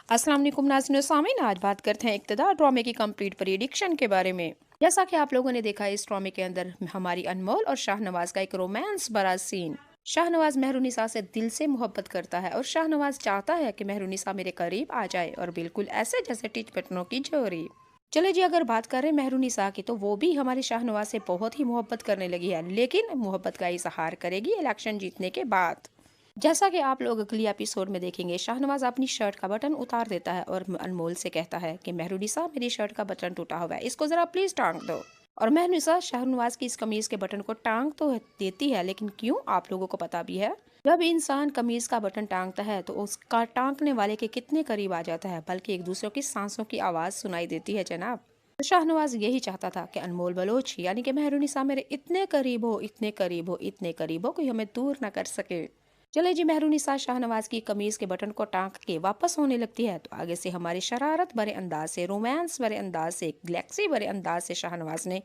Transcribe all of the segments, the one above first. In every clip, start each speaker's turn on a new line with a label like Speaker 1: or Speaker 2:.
Speaker 1: अस्सलाम वालेकुम नाज़रीन और सामीन, आज बात करते हैं इक़्तिदार ड्रामे की कंप्लीट प्रेडिक्शन के बारे में। जैसा कि आप लोगों ने देखा है, इस ड्रामे के अंदर हमारी अनमोल और शाहनवाज का एक रोमांस भरा सीन। शाहनवाज मेहरुनिसा से दिल से मोहब्बत करता है और शाहनवाज चाहता है कि मेहरुनिसा मेरे करीब आ जाए, और बिल्कुल ऐसे जैसे टिच बटनों की जोड़ी। चले जी, अगर बात करें मेहरुनिसा की, तो वो भी हमारे शाहनवाज से बहुत ही मोहब्बत करने लगी है, लेकिन मोहब्बत का इजहार करेगी इलेक्शन जीतने के बाद। जैसा कि आप लोग अगली एपिसोड में देखेंगे, शाहनवाज अपनी शर्ट का बटन उतार देता है और अनमोल से कहता है कि मेहरुनिसा, मेरी शर्ट का बटन टूटा हुआ है, इसको जरा प्लीज टांग दो। और मेहरुनिसा शाहनवाज की इस कमीज के बटन को टांग तो देती है, लेकिन क्यों, आप लोगों को पता भी है। जब इंसान कमीज का बटन टांगता है तो उसका टांगने वाले के कितने करीब आ जाता है, बल्कि एक दूसरे की सांसों की आवाज सुनाई देती है जनाब। तो शाहनवाज यही चाहता था कि अनमोल बलोच यानी कि मेहरुनिसा मेरे इतने करीब हो, इतने करीब हो, इतने करीब हो, कोई हमें दूर न कर सके। चले जी, मेहरुनिसा शाहनवाज की कमीज के बटन को टांग के वापस होने लगती है, तो आगे से हमारी शरारत भरे अंदाज से, रोमांस भरे अंदाज से, गैलेक्सी भरे अंदाज से शाहनवाज ने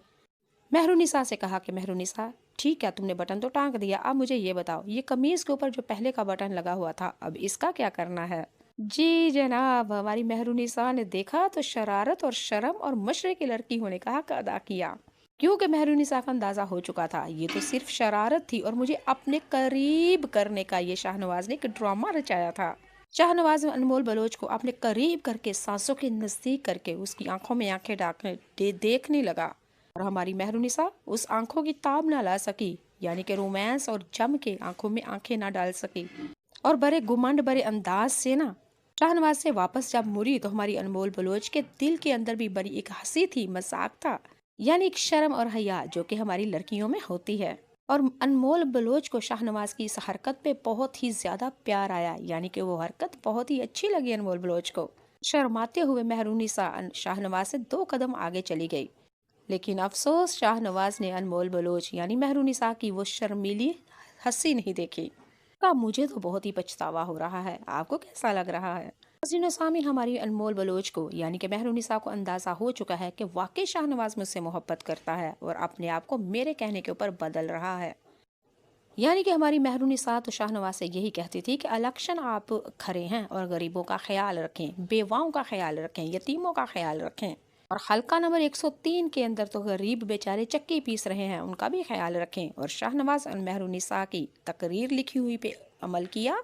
Speaker 1: मेहरुनिसा से कहा कि मेहरुनिसा, ठीक है, तुमने बटन तो टांग दिया, अब मुझे ये बताओ, ये कमीज के ऊपर जो पहले का बटन लगा हुआ था, अब इसका क्या करना है। जी जनाब, हमारी मेहरुनिसा ने देखा तो शरारत और शर्म और मशरे की लड़की होने का हक अदा किया, क्योंकि मेहरुनिसा का अंदाजा हो चुका था ये तो सिर्फ शरारत थी और मुझे अपने करीब करने का ये शाहनवाज ने एक ड्रामा रचाया था। शाहनवाज अनमोल बलोच को अपने करीब करके, सांसों के नजदीक करके, उसकी आंखों में आंखें डालकर देखने लगा, और हमारी मेहरुनिसा उस आंखों की ताब ना ला सकी, यानी कि रोमांस और जम के आंखों में आंखें ना डाल सकी, और बड़े गुमंड भरे अंदाज से ना शाहनवाज से वापस जब मुड़ी, तो हमारी अनमोल बलोच के दिल के अंदर भी बड़ी एक हंसी थी, मजाक था, यानी एक शर्म और हया जो कि हमारी लड़कियों में होती है। और अनमोल बलोच को शाहनवाज की इस हरकत पे बहुत ही ज्यादा प्यार आया, यानी कि वो हरकत बहुत ही अच्छी लगी अनमोल बलोच को। शर्माते हुए मेहरुनिसा शाहनवाज से 2 कदम आगे चली गई, लेकिन अफसोस शाहनवाज ने अनमोल बलोच यानी मेहरुनिसा की वो शर्मीली हंसी नहीं देखी। का मुझे तो बहुत ही पछतावा हो रहा है, आपको कैसा लग रहा है। नाज़रीन सामी, हमारी अनमोल बलोच को यानी कि मेहरुनिसा को अंदाजा हो चुका है कि वाकई शाहनवाज मुझसे मोहब्बत करता है और अपने आप को मेरे कहने के ऊपर बदल रहा है। यानी कि हमारी मेहरुनिसा तो शाहनवाज से यही कहती थी कि इलेक्शन आप खड़े हैं और गरीबों का ख्याल रखें, बेवाओं का ख्याल रखें, यतीमों का ख्याल रखें, और हल्का नंबर 103 के अंदर तो गरीब बेचारे चक्की पीस रहे हैं, उनका भी ख्याल रखें। और शाहनवाज और मेहरुनिसा की तकरीर लिखी हुई पे अमल किया,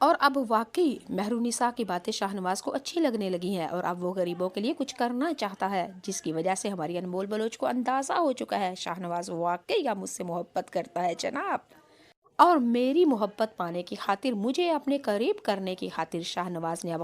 Speaker 1: और अब वाकई मेहरुनिसा की बातें शाहनवाज को अच्छी लगने लगी हैं, और अब वो गरीबों के लिए कुछ करना चाहता है, जिसकी वजह से हमारी अनमोल बलोच को अंदाजा हो चुका है शाहनवाज वाकई या मुझसे मोहब्बत करता है जनाब। और मेरी मोहब्बत पाने की खातिर, मुझे अपने करीब करने की खातिर शाहनवाज ने अब